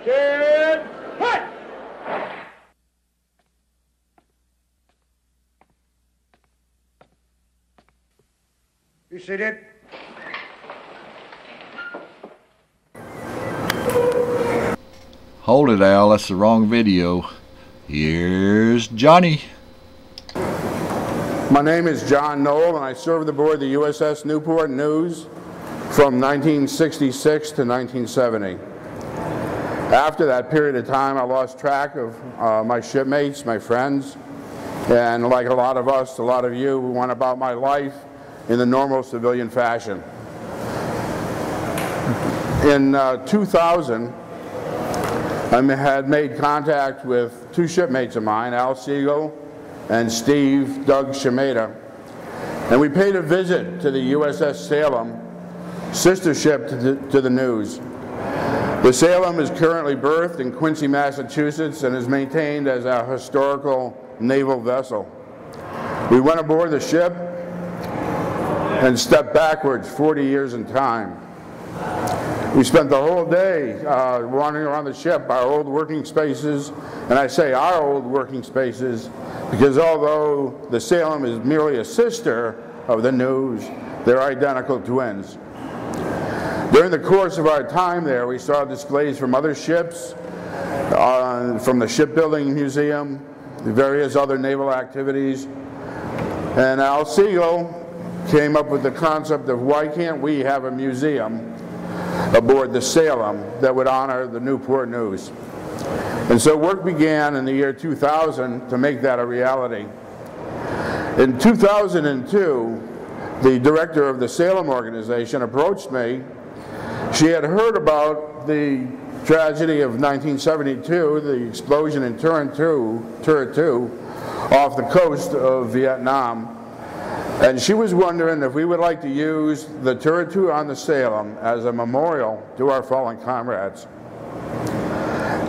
Kid, fight! Be seated. Hold it, Al, that's the wrong video. Here's Johnny. My name is John Noll, and I served aboard the USS Newport News from 1966 to 1970. After that period of time, I lost track of my shipmates, my friends, and like a lot of us, a lot of you, went about my life in the normal civilian fashion. In 2000, I had made contact with two shipmates of mine, Al Siegel and Steve Doug Shimeda, and we paid a visit to the USS Salem, sister ship to the News. The Salem is currently berthed in Quincy, Massachusetts, and is maintained as a historical naval vessel. We went aboard the ship and stepped backwards 40 years in time. We spent the whole day wandering around the ship, our old working spaces, and I say our old working spaces because although the Salem is merely a sister of the News, they're identical twins. During the course of our time there, we saw displays from other ships, from the Shipbuilding Museum, various other naval activities, and Al Siegel came up with the concept of why can't we have a museum aboard the Salem that would honor the Newport News. And so work began in the year 2000 to make that a reality. In 2002, the director of the Salem organization approached me. She had heard about the tragedy of 1972, the explosion in Turret 2 off the coast of Vietnam. And she was wondering if we would like to use the Turret 2 on the Salem as a memorial to our fallen comrades.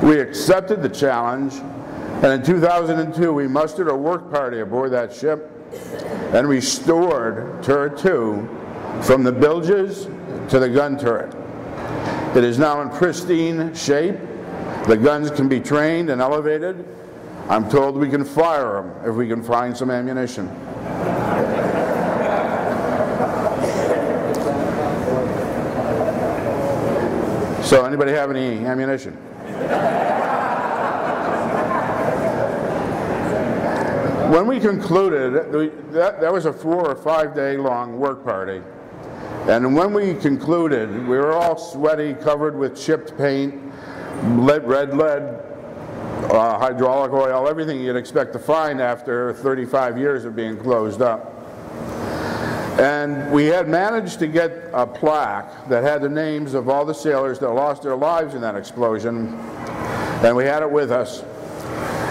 We accepted the challenge, and in 2002 we mustered a work party aboard that ship and restored Turret 2 from the bilges to the gun turret. It is now in pristine shape. The guns can be trained and elevated. I'm told we can fire them if we can find some ammunition. So anybody have any ammunition? When we concluded, that was a 4 or 5 day long work party. And when we concluded, we were all sweaty, covered with chipped paint, red lead, hydraulic oil, everything you'd expect to find after 35 years of being closed up. And we had managed to get a plaque that had the names of all the sailors that lost their lives in that explosion, and we had it with us.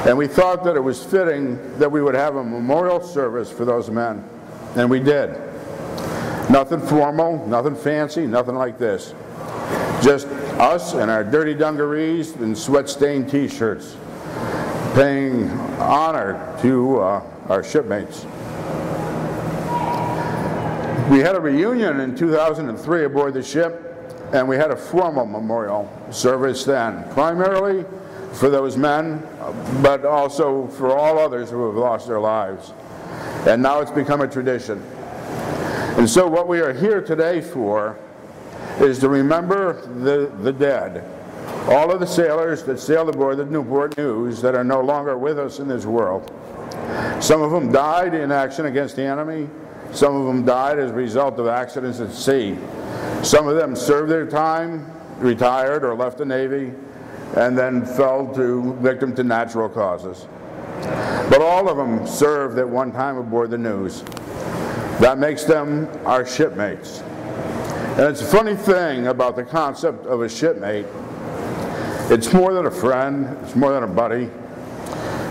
And we thought that it was fitting that we would have a memorial service for those men, and we did. Nothing formal, nothing fancy, nothing like this. Just us and our dirty dungarees and sweat-stained t-shirts, paying honor to our shipmates. We had a reunion in 2003 aboard the ship, and we had a formal memorial service then, primarily for those men, but also for all others who have lost their lives. And now it's become a tradition. And so what we are here today for is to remember the dead, all of the sailors that sailed aboard the Newport News that are no longer with us in this world. Some of them died in action against the enemy. Some of them died as a result of accidents at sea. Some of them served their time, retired or left the Navy, and then fell victim to natural causes. But all of them served at one time aboard the News. That makes them our shipmates. And it's a funny thing about the concept of a shipmate. It's more than a friend, it's more than a buddy.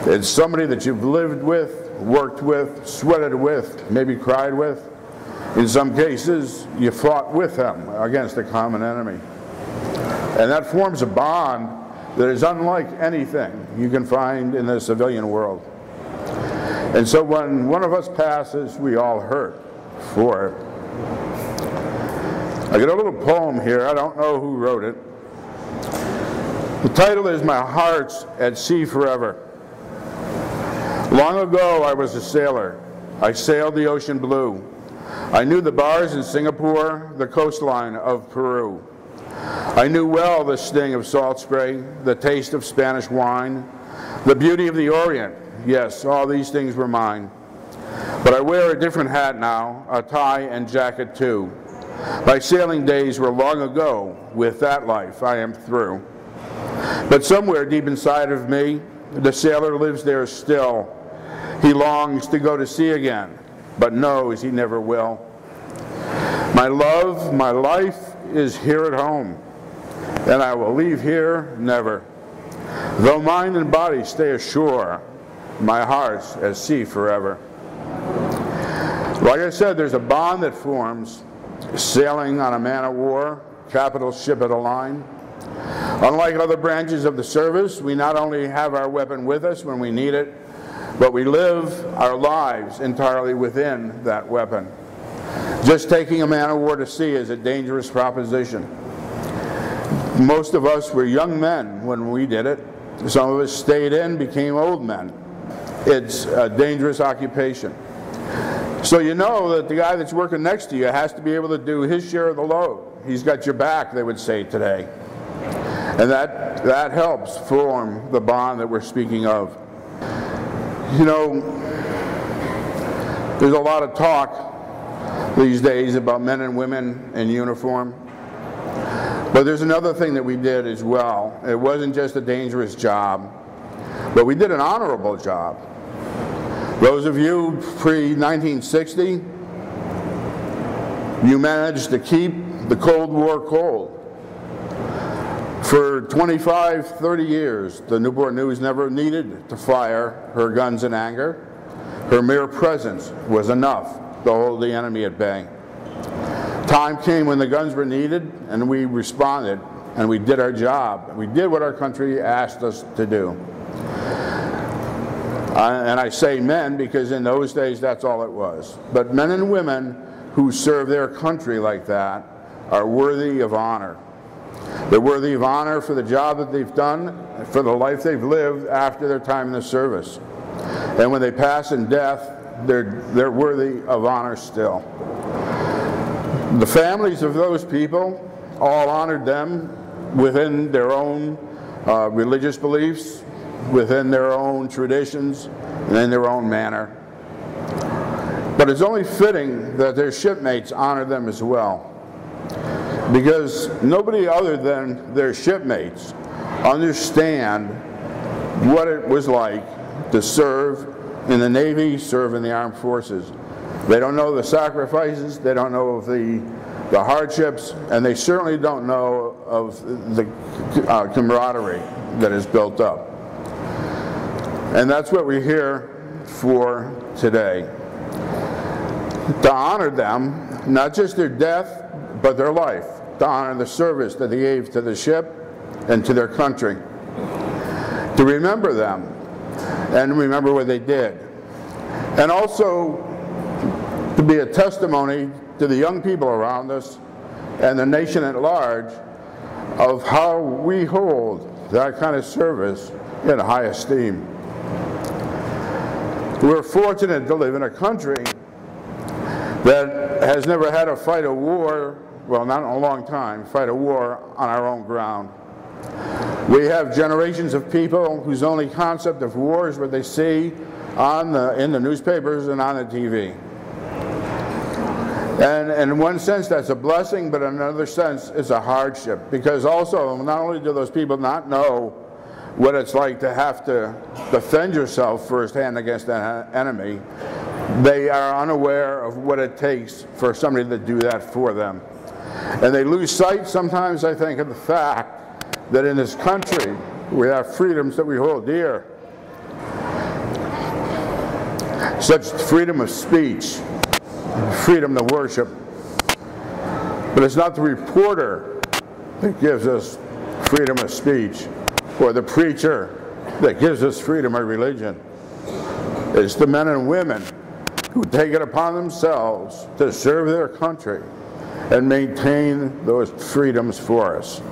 It's somebody that you've lived with, worked with, sweated with, maybe cried with. In some cases, you fought with them against a common enemy. And that forms a bond that is unlike anything you can find in the civilian world. And so when one of us passes, we all hurt for it. I got a little poem here. I don't know who wrote it. The title is My Heart's at Sea Forever. Long ago I was a sailor. I sailed the ocean blue. I knew the bars in Singapore, the coastline of Peru. I knew well the sting of salt spray, the taste of Spanish wine, the beauty of the Orient. Yes, all these things were mine. But I wear a different hat now, a tie and jacket too. My sailing days were long ago. With that life I am through. But somewhere deep inside of me, the sailor lives there still. He longs to go to sea again, but knows he never will. My love, my life is here at home, and I will leave here never. Though mind and body stay ashore, my heart's at sea forever. Like I said, there's a bond that forms sailing on a man-of-war, capital ship at a line. Unlike other branches of the service, we not only have our weapon with us when we need it, but we live our lives entirely within that weapon. Just taking a man-of-war to sea is a dangerous proposition. Most of us were young men when we did it. Some of us stayed in, became old men. It's a dangerous occupation. So you know that the guy that's working next to you has to be able to do his share of the load. He's got your back, they would say today. And that helps form the bond that we're speaking of. You know, there's a lot of talk these days about men and women in uniform. But there's another thing that we did as well. It wasn't just a dangerous job, but we did an honorable job. Those of you pre-1960, you managed to keep the Cold War cold. For 25, 30 years, the Newport News never needed to fire her guns in anger. Her mere presence was enough to hold the enemy at bay. Time came when the guns were needed, and we responded, and we did our job. We did what our country asked us to do. And I say men because in those days that's all it was. But men and women who serve their country like that are worthy of honor. They're worthy of honor for the job that they've done, for the life they've lived after their time in the service. And when they pass in death, they're worthy of honor still. The families of those people all honored them within their own religious beliefs, within their own traditions, and in their own manner. But it's only fitting that their shipmates honor them as well, because nobody other than their shipmates understand what it was like to serve in the Navy, serve in the armed forces. They don't know the sacrifices, they don't know of the hardships, and they certainly don't know of the camaraderie that is built up. And that's what we're here for today. To honor them, not just their death, but their life. To honor the service that they gave to the ship and to their country. To remember them and remember what they did. And also to be a testimony to the young people around us and the nation at large of how we hold that kind of service in high esteem. We're fortunate to live in a country that has never had to fight a war, well, not in a long time, fight a war on our own ground. We have generations of people whose only concept of war is what they see in the newspapers and on the TV. And in one sense that's a blessing, but in another sense it's a hardship, because also not only do those people not know what it's like to have to defend yourself firsthand against an enemy, they are unaware of what it takes for somebody to do that for them. And they lose sight sometimes, I think, of the fact that in this country we have freedoms that we hold dear. Such freedom of speech, freedom to worship. But it's not the reporter that gives us freedom of speech, or the preacher that gives us freedom of religion. It's the men and women who take it upon themselves to serve their country and maintain those freedoms for us.